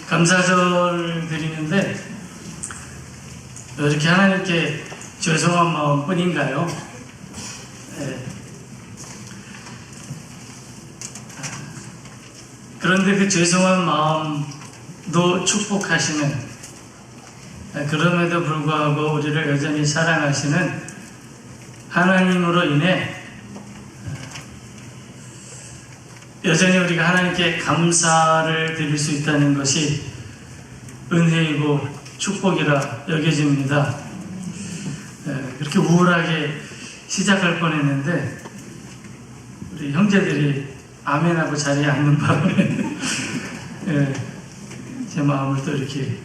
감사절 드리는데 이렇게 하나님께 죄송한 마음뿐인가요? 그런데 그 죄송한 마음도 축복하시는, 그럼에도 불구하고 우리를 여전히 사랑하시는 하나님으로 인해 여전히 우리가 하나님께 감사를 드릴 수 있다는 것이 은혜이고 축복이라 여겨집니다. 그렇게 우울하게 시작할 뻔했는데 우리 형제들이 아멘하고 자리에 앉는 바람에 제 마음을 또 이렇게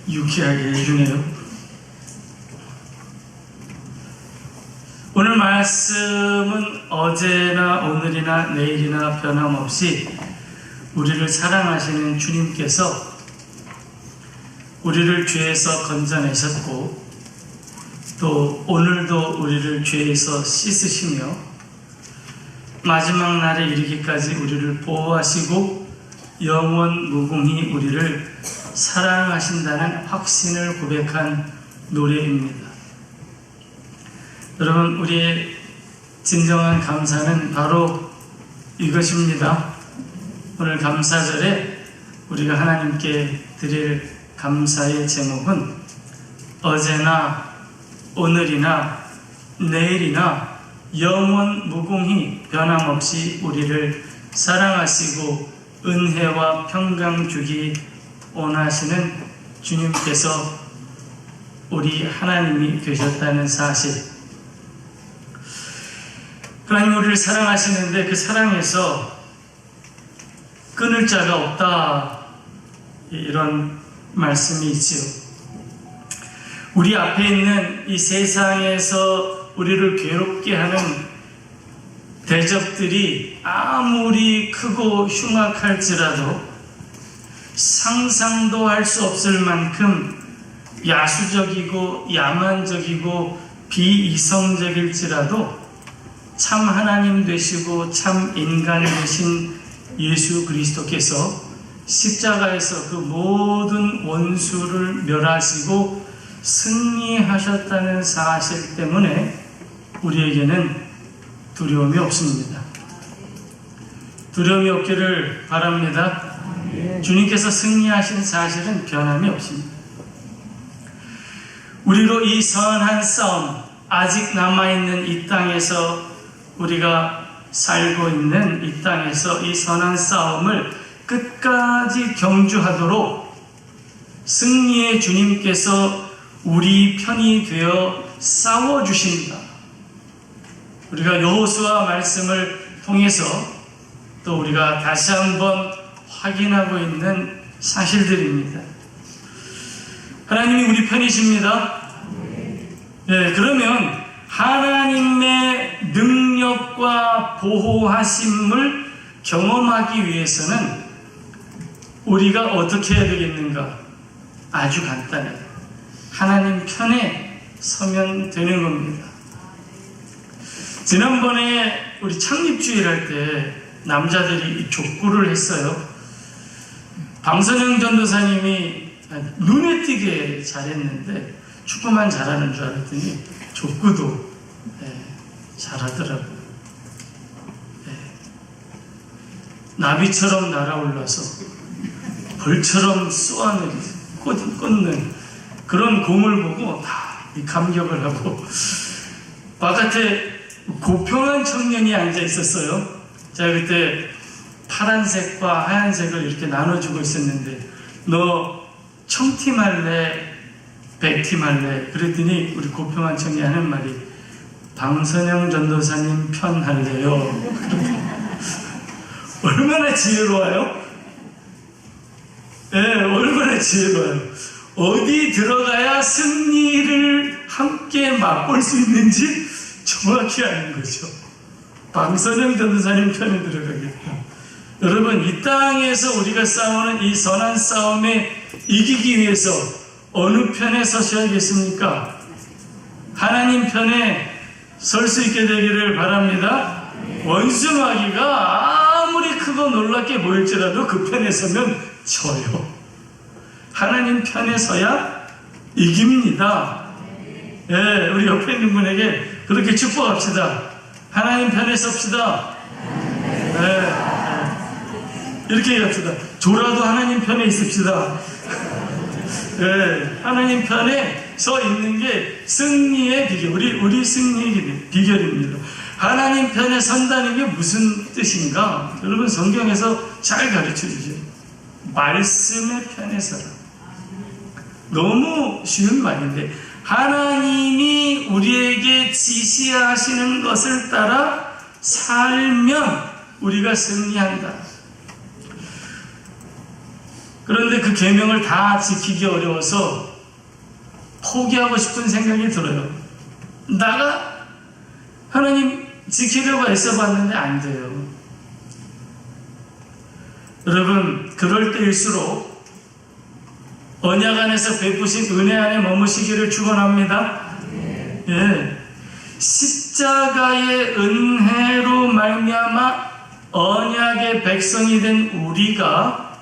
유쾌하게 해주네요. 오늘 말씀은 어제나 오늘이나 내일이나 변함없이 우리를 사랑하시는 주님께서 우리를 죄에서 건져내셨고 또 오늘도 우리를 죄에서 씻으시며 마지막 날에 이르기까지 우리를 보호하시고 영원 무궁히 우리를 사랑하신다는 확신을 고백한 노래입니다. 여러분, 우리의 진정한 감사는 바로 이것입니다. 오늘 감사절에 우리가 하나님께 드릴 감사의 제목은 어제나 오늘이나 내일이나 영원 무궁히 변함없이 우리를 사랑하시고 은혜와 평강 주기 원하시는 주님께서 우리 하나님이 되셨다는 사실. 하나님 우리를 사랑하시는데 그 사랑에서 끊을 자가 없다, 이런 말씀이 있지요. 우리 앞에 있는 이 세상에서 우리를 괴롭게 하는 대적들이 아무리 크고 흉악할지라도 상상도 할 수 없을 만큼 야수적이고 야만적이고 비이성적일지라도 참 하나님 되시고 참 인간 되신 예수 그리스도께서 십자가에서 그 모든 원수를 멸하시고 승리하셨다는 사실 때문에 우리에게는 두려움이 없습니다. 두려움이 없기를 바랍니다. 주님께서 승리하신 사실은 변함이 없습니다. 우리로 이 선한 싸움, 아직 남아있는 이 땅에서 우리가 살고 있는 이 땅에서 이 선한 싸움을 끝까지 경주하도록 승리의 주님께서 우리 편이 되어 싸워주신다. 우리가 여호수아 말씀을 통해서 또 우리가 다시 한번 확인하고 있는 사실들입니다. 하나님이 우리 편이십니다. 네, 그러면 하나님의 능력과 보호하심을 경험하기 위해서는 우리가 어떻게 해야 되겠는가? 아주 간단해요. 하나님 편에 서면 되는 겁니다. 지난번에 우리 창립주일 할 때 남자들이 족구를 했어요. 방선영 전도사님이 눈에 띄게 잘했는데 축구만 잘하는 줄 알았더니 족구도 잘하더라고요. 나비처럼 날아올라서 벌처럼 꽂는 그런 공을 보고 다 감격을 하고, 바깥에 고평한 청년이 앉아 있었어요. 제가 그때 파란색과 하얀색을 이렇게 나눠주고 있었는데, 너 청팀 할래? 백팀 할래? 그랬더니 우리 고평한 청년이 하는 말이 방선영 전도사님 편 할래요. 얼마나 지혜로워요? 얼마나 지혜로워요. 어디 들어가야 승리를 함께 맛볼 수 있는지 정확히 아는 거죠. 방선영 전도사님 편에 들어가겠다. 여러분, 이 땅에서 우리가 싸우는 이 선한 싸움에 이기기 위해서 어느 편에 서셔야겠습니까? 하나님 편에 설 수 있게 되기를 바랍니다. 원수마귀가 아무리 크고 놀랍게 보일지라도 그 편에 서면 져요. 하나님 편에 서야 이깁니다. 예, 우리 옆에 있는 분에게 그렇게 축복합시다. 하나님 편에 섭시다. 이렇게 얘기합시다. 조라도 하나님 편에 있읍시다. 하나님 편에 서 있는 게 승리의 비결, 우리 승리의 비결입니다. 하나님 편에 선다는 게 무슨 뜻인가? 여러분 성경에서 잘 가르쳐 주죠. 말씀의 편에 서라. 너무 쉬운 말인데 하나님이 우리에게 지시하시는 것을 따라 살면 우리가 승리한다. 그런데 그 계명을 다 지키기 어려워서 포기하고 싶은 생각이 들어요. 나가 하나님 지키려고 애써봤는데 안 돼요. 여러분, 그럴 때일수록 언약 안에서 베푸신 은혜 안에 머무시기를 축원합니다. 예, 십자가의 은혜로 말미암아 언약의 백성이 된 우리가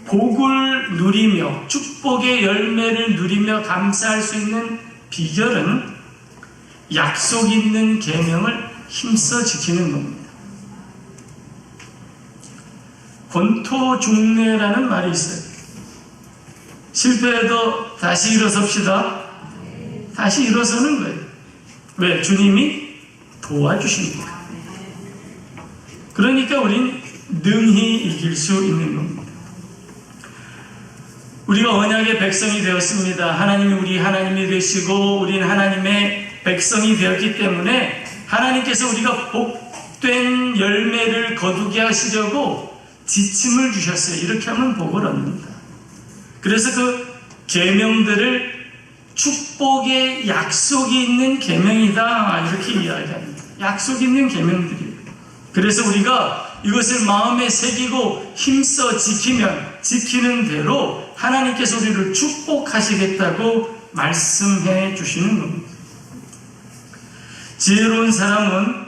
복을 누리며 축복의 열매를 누리며 감사할 수 있는 비결은 약속 있는 계명을 힘써 지키는 겁니다. 권토중례라는 말이 있어요. 실패해도 다시 일어섭시다. 다시 일어서는 거예요. 왜? 주님이 도와주십니다. 그러니까 우린 능히 이길 수 있는 겁니다. 우리가 언약의 백성이 되었습니다. 하나님이 우리 하나님이 되시고 우리는 하나님의 백성이 되었기 때문에 하나님께서 우리가 복된 열매를 거두게 하시려고 지침을 주셨어요. 이렇게 하면 복을 얻는다. 그래서 그 계명들을 축복의 약속이 있는 계명이다 이렇게 이야기합니다. 약속 있는 계명들이에요. 그래서 우리가 이것을 마음에 새기고 힘써 지키는 대로 하나님께서 우리를 축복하시겠다고 말씀해 주시는 겁니다. 지혜로운 사람은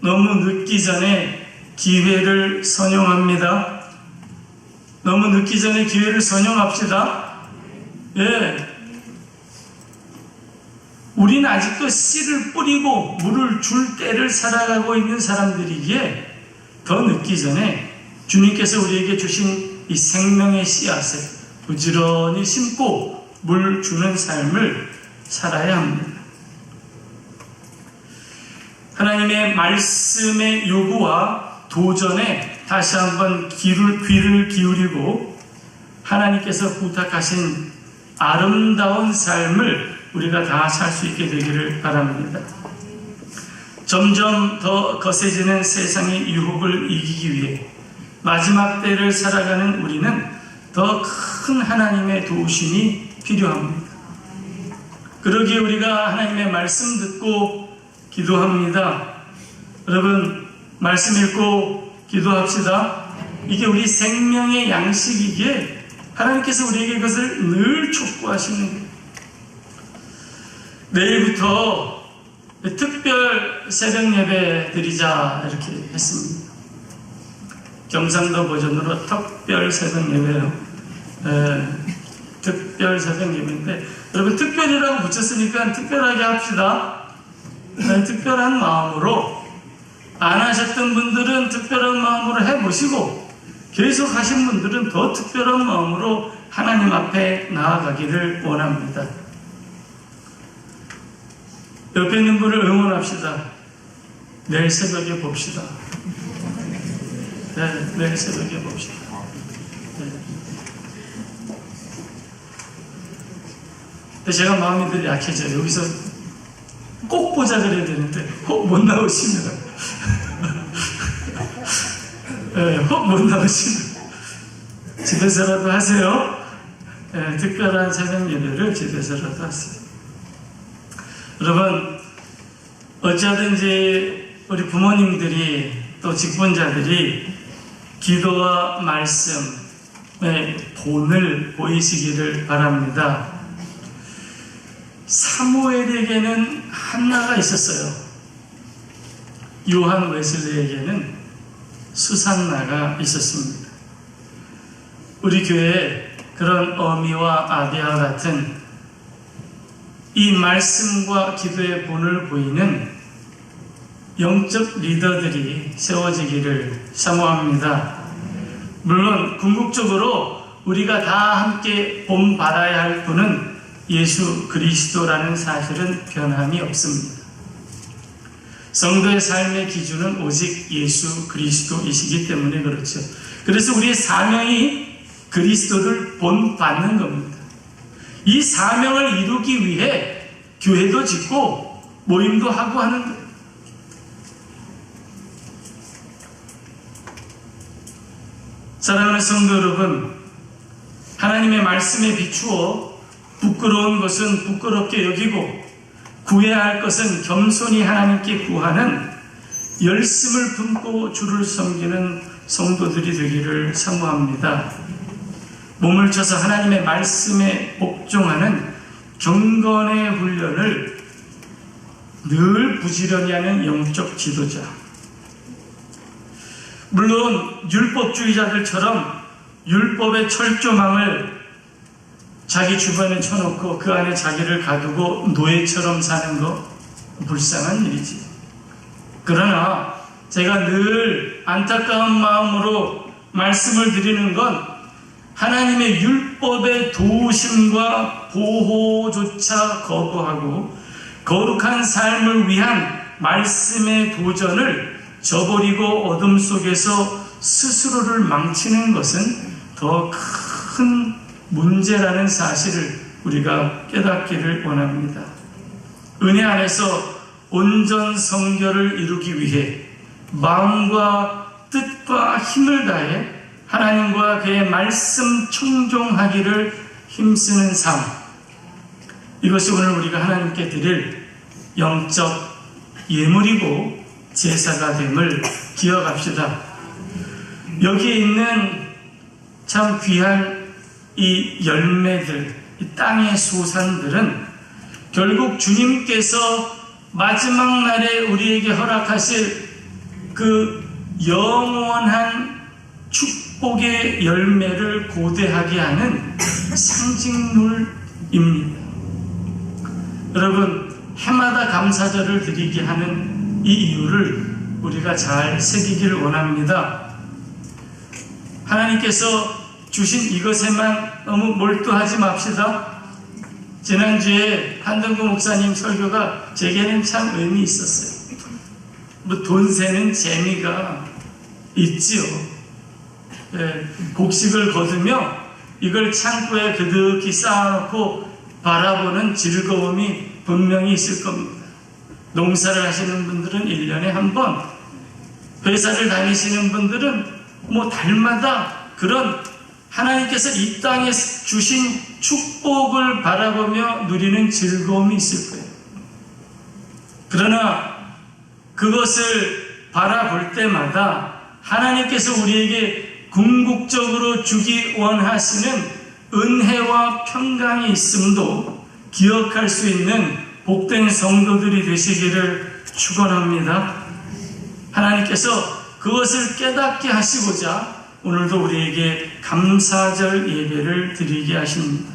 너무 늦기 전에 기회를 선용합니다. 너무 늦기 전에 기회를 선용합시다. 예. 우리는 아직도 씨를 뿌리고 물을 줄 때를 살아가고 있는 사람들이기에 더 늦기 전에 주님께서 우리에게 주신 이 생명의 씨앗을 부지런히 심고 물 주는 삶을 살아야 합니다. 하나님의 말씀의 요구와 도전에 다시 한번 귀를 기울이고 하나님께서 부탁하신 아름다운 삶을 우리가 다 살 수 있게 되기를 바랍니다. 점점 더 거세지는 세상의 유혹을 이기기 위해 마지막 때를 살아가는 우리는 더 큰 하나님의 도우심이 필요합니다. 그러기에 우리가 하나님의 말씀 듣고 기도합니다. 여러분, 말씀 읽고 기도합시다. 이게 우리 생명의 양식이기에 하나님께서 우리에게 그것을 늘 촉구하시는 거예요. 내일부터 특별 새벽 예배 드리자 이렇게 했습니다. 경상도 버전으로 특별 새벽 예배요. 특별 새벽 예배인데 여러분 특별이라고 붙였으니까 특별하게 합시다. 특별한 마음으로 안 하셨던 분들은 특별한 마음으로 해보시고 계속 하신 분들은 더 특별한 마음으로 하나님 앞에 나아가기를 원합니다. 옆에 있는 분을 응원합시다. 내일 새벽에 봅시다. 네, 내일 새벽에 봅시다. 네. 근데 제가 마음이 늘 약해져요. 여기서 꼭 보자 그래야 되는데 혹 못 나오시면 네, 혹 못 나오시면 집에서라도 하세요. 네, 특별한 새벽 예배를 집에서라도 하세요. 여러분, 어찌하든지 우리 부모님들이 또 직분자들이 기도와 말씀에 본을 보이시기를 바랍니다. 사무엘에게는 한나가 있었어요. 요한 웨슬리에게는 수산나가 있었습니다. 우리 교회에 그런 어미와 아비와 같은 이 말씀과 기도의 본을 보이는 영적 리더들이 세워지기를 사모합니다. 물론 궁극적으로 우리가 다 함께 본받아야 할 분은 예수 그리스도라는 사실은 변함이 없습니다. 성도의 삶의 기준은 오직 예수 그리스도이시기 때문에 그렇죠. 그래서 우리의 사명이 그리스도를 본받는 겁니다. 이 사명을 이루기 위해 교회도 짓고 모임도 하고 하는 거예요. 사랑하는 성도 여러분, 하나님의 말씀에 비추어 부끄러운 것은 부끄럽게 여기고 구해야 할 것은 겸손히 하나님께 구하는 열심을 품고 주를 섬기는 성도들이 되기를 사모합니다. 몸을 쳐서 하나님의 말씀에 복종하는 경건의 훈련을 늘 부지런히 하는 영적 지도자. 물론 율법주의자들처럼 율법의 철조망을 자기 주변에 쳐놓고 그 안에 자기를 가두고 노예처럼 사는 거 불쌍한 일이지. 그러나 제가 늘 안타까운 마음으로 말씀을 드리는 건 하나님의 율법의 도우심과 보호조차 거부하고 거룩한 삶을 위한 말씀의 도전을 저버리고 어둠 속에서 스스로를 망치는 것은 더 큰 문제라는 사실을 우리가 깨닫기를 원합니다. 은혜 안에서 온전 성결을 이루기 위해 마음과 뜻과 힘을 다해 하나님과 그의 말씀 청종하기를 힘쓰는 삶, 이것이 오늘 우리가 하나님께 드릴 영적 예물이고 제사가 됨을 기억합시다. 여기에 있는 참 귀한 이 열매들, 이 땅의 소산들은 결국 주님께서 마지막 날에 우리에게 허락하실 그 영원한 축복의 열매를 고대하게 하는 상징물입니다. 여러분, 해마다 감사절을 드리게 하는 이 이유를 우리가 잘 새기기를 원합니다. 하나님께서 주신 이것에만 너무 몰두하지 맙시다. 지난주에 한동구 목사님 설교가 제게는 참 의미 있었어요. 뭐 돈 세는 재미가 있지요. 곡식을 거두며 이걸 창고에 그득히 쌓아놓고 바라보는 즐거움이 분명히 있을 겁니다. 농사를 하시는 분들은 1년에 한 번, 회사를 다니시는 분들은 뭐 달마다 그런 하나님께서 이 땅에 주신 축복을 바라보며 누리는 즐거움이 있을 거예요. 그러나 그것을 바라볼 때마다 하나님께서 우리에게 궁극적으로 주기 원하시는 은혜와 평강이 있음도 기억할 수 있는 복된 성도들이 되시기를 축원합니다. 하나님께서 그것을 깨닫게 하시고자 오늘도 우리에게 감사절 예배를 드리게 하십니다.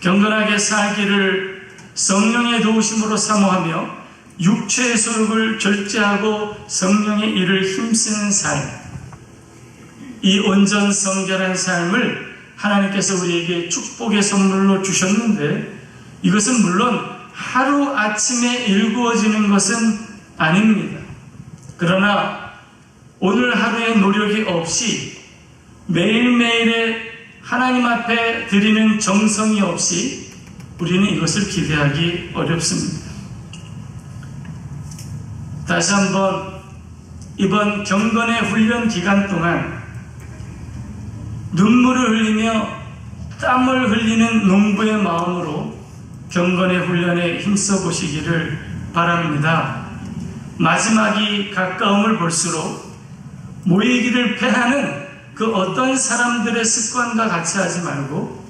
경건하게 살기를 성령의 도우심으로 사모하며 육체의 소욕을 절제하고 성령의 일을 힘쓰는 삶, 이 온전 성결한 삶을 하나님께서 우리에게 축복의 선물로 주셨는데 이것은 물론 하루아침에 일구어지는 것은 아닙니다. 그러나 오늘 하루의 노력이 없이 매일매일의 하나님 앞에 드리는 정성이 없이 우리는 이것을 기대하기 어렵습니다. 다시 한번 이번 경건의 훈련 기간 동안 눈물을 흘리며 땀을 흘리는 농부의 마음으로 경건의 훈련에 힘써 보시기를 바랍니다. 마지막이 가까움을 볼수록 모이기를 패하는 그 어떤 사람들의 습관과 같이 하지 말고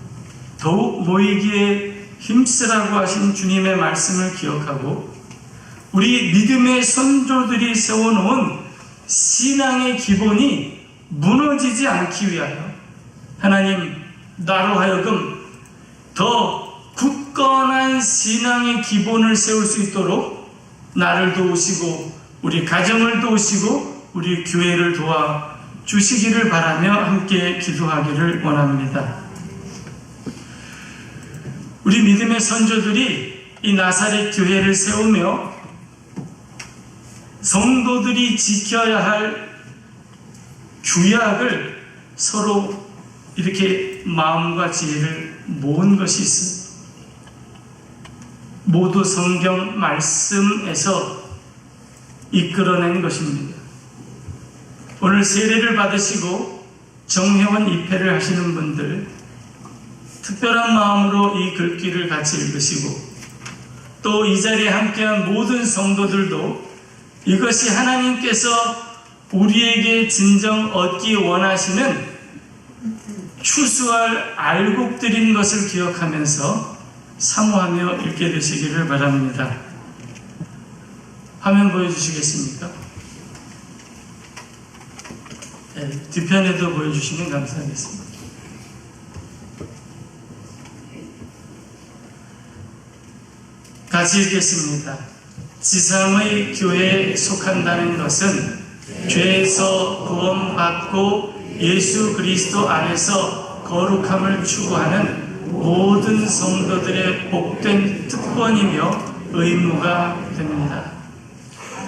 더욱 모이기에 힘쓰라고 하신 주님의 말씀을 기억하고 우리 믿음의 선조들이 세워놓은 신앙의 기본이 무너지지 않기 위하여 하나님 나로 하여금 더 굳건한 신앙의 기본을 세울 수 있도록 나를 도우시고 우리 가정을 도우시고 우리 교회를 도와 주시기를 바라며 함께 기도하기를 원합니다. 우리 믿음의 선조들이 이 나사렛 교회를 세우며 성도들이 지켜야 할 규약을 서로 이렇게 마음과 지혜를 모은 것이 있습니다. 모두 성경 말씀에서 이끌어낸 것입니다. 오늘 세례를 받으시고 정회원 입회를 하시는 분들, 특별한 마음으로 이 글귀를 같이 읽으시고 또 이 자리에 함께한 모든 성도들도 이것이 하나님께서 우리에게 진정 얻기 원하시는 추수할 알곡들인 것을 기억하면서 사모하며 읽게 되시기를 바랍니다. 화면 보여주시겠습니까? 네, 뒤편에도 보여주시면 감사하겠습니다. 같이 읽겠습니다. 지상의 교회에 속한다는 것은 죄에서 구원받고 예수 그리스도 안에서 거룩함을 추구하는 모든 성도들의 복된 특권이며 의무가 됩니다.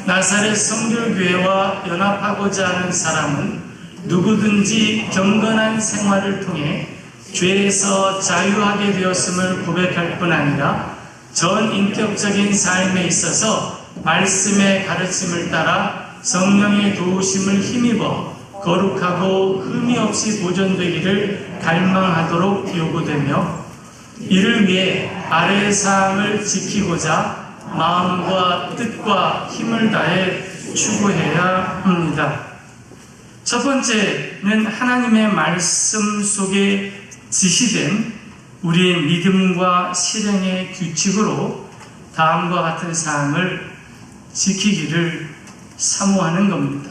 나사렛 성결교회와 연합하고자 하는 사람은 누구든지 경건한 생활을 통해 죄에서 자유하게 되었음을 고백할 뿐 아니라 전 인격적인 삶에 있어서 말씀의 가르침을 따라 성령의 도우심을 힘입어 거룩하고 흠이 없이 보존되기를 갈망하도록 요구되며 이를 위해 아래의 사항을 지키고자 마음과 뜻과 힘을 다해 추구해야 합니다. 첫 번째는 하나님의 말씀 속에 지시된 우리의 믿음과 실행의 규칙으로 다음과 같은 사항을 지키기를 사모하는 겁니다.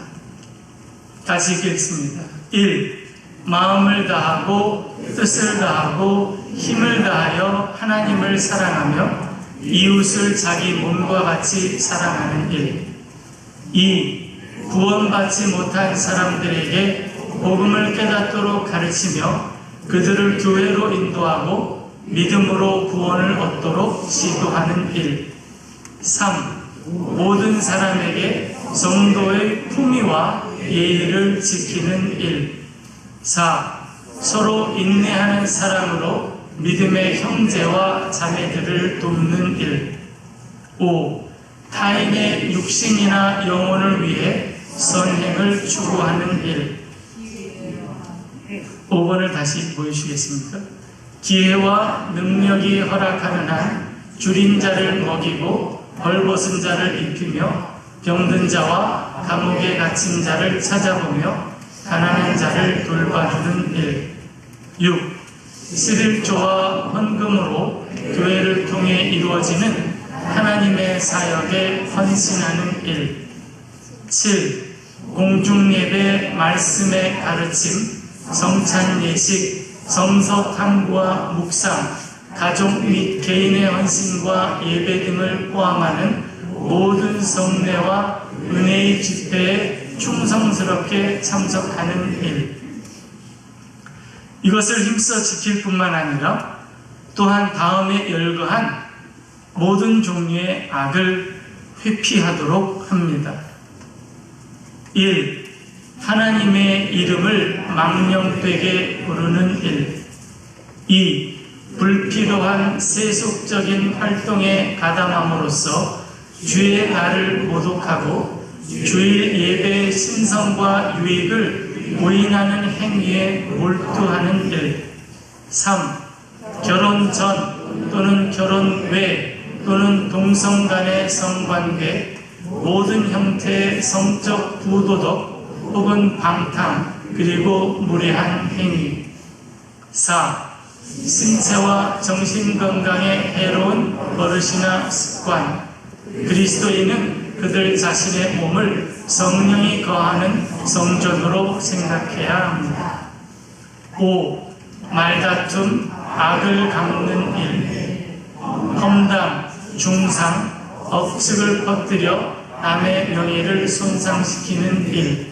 다시 읽겠습니다. 1. 마음을 다하고 뜻을 다하고 힘을 다하여 하나님을 사랑하며 이웃을 자기 몸과 같이 사랑하는 일. 2. 구원받지 못한 사람들에게 복음을 깨닫도록 가르치며 그들을 교회로 인도하고 믿음으로 구원을 얻도록 시도하는 일. 3. 모든 사람에게 성도의 품위와 예의를 지키는 일. 4. 서로 인내하는 사랑으로 믿음의 형제와 자매들을 돕는 일. 5. 타인의 육신이나 영혼을 위해 선행을 추구하는 일. 5번을 다시 보여주시겠습니까? 기회와 능력이 허락하는 한 줄인 자를 먹이고 벌벗은 자를 입히며 병든 자와 감옥에 갇힌 자를 찾아보며 가난한 자를 돌봐주는 일. 6. 11조와 헌금으로 교회를 통해 이루어지는 하나님의 사역에 헌신하는 일. 7. 공중예배 말씀의 가르침, 성찬 예식, 성서 탐구와 묵상, 가족 및 개인의 헌신과 예배 등을 포함하는 모든 성례와 은혜의 집회에 충성스럽게 참석하는 일. 이것을 힘써 지킬 뿐만 아니라 또한 다음에 열거한 모든 종류의 악을 회피하도록 합니다. 1. 하나님의 이름을 망령되게 부르는 일. 2. 불필요한 세속적인 활동에 가담함으로써 주의 날을 모독하고 주일 예배의 신성과 유익을 부인하는 행위에 몰두하는 일. 3. 결혼 전 또는 결혼 외 또는 동성 간의 성관계, 모든 형태의 성적 부도덕 혹은 방탕 그리고 무례한 행위. 4. 신체와 정신건강에 해로운 버릇이나 습관. 그리스도인은 그들 자신의 몸을 성령이 거하는 성전으로 생각해야 합니다. 5. 말다툼, 악을 갚는 일, 험담, 중상, 억측을 퍼뜨려 남의 명예를 손상시키는 일,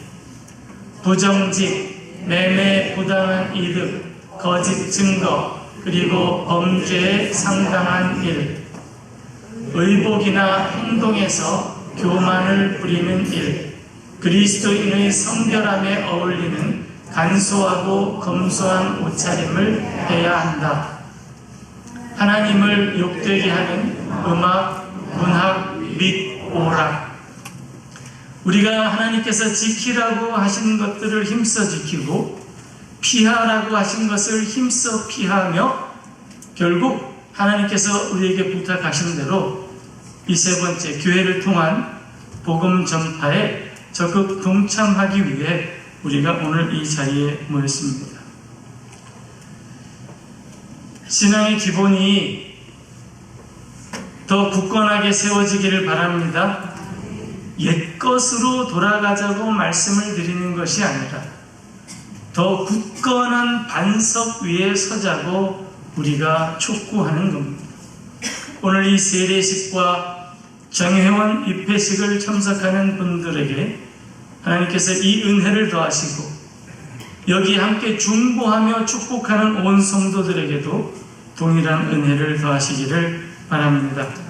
부정직, 매매 부당한 이득, 거짓 증거, 그리고 범죄에 상당한 일, 의복이나 행동에서 교만을 부리는 일, 그리스도인의 성결함에 어울리는 간소하고 검소한 옷차림을 해야 한다. 하나님을 욕되게 하는 음악, 문학, 및 오락, 우리가 하나님께서 지키라고 하신 것들을 힘써 지키고 피하라고 하신 것을 힘써 피하며 결국 하나님께서 우리에게 부탁하신 대로 이 세 번째 교회를 통한 복음 전파에 적극 동참하기 위해 우리가 오늘 이 자리에 모였습니다. 신앙의 기본이 더 굳건하게 세워지기를 바랍니다. 옛것으로 돌아가자고 말씀을 드리는 것이 아니라 더 굳건한 반석 위에 서자고 우리가 촉구하는 겁니다. 오늘 이 세례식과 정회원 입회식을 참석하는 분들에게 하나님께서 이 은혜를 더하시고 여기 함께 중보하며 축복하는 온 성도들에게도 동일한 은혜를 더하시기를 바랍니다.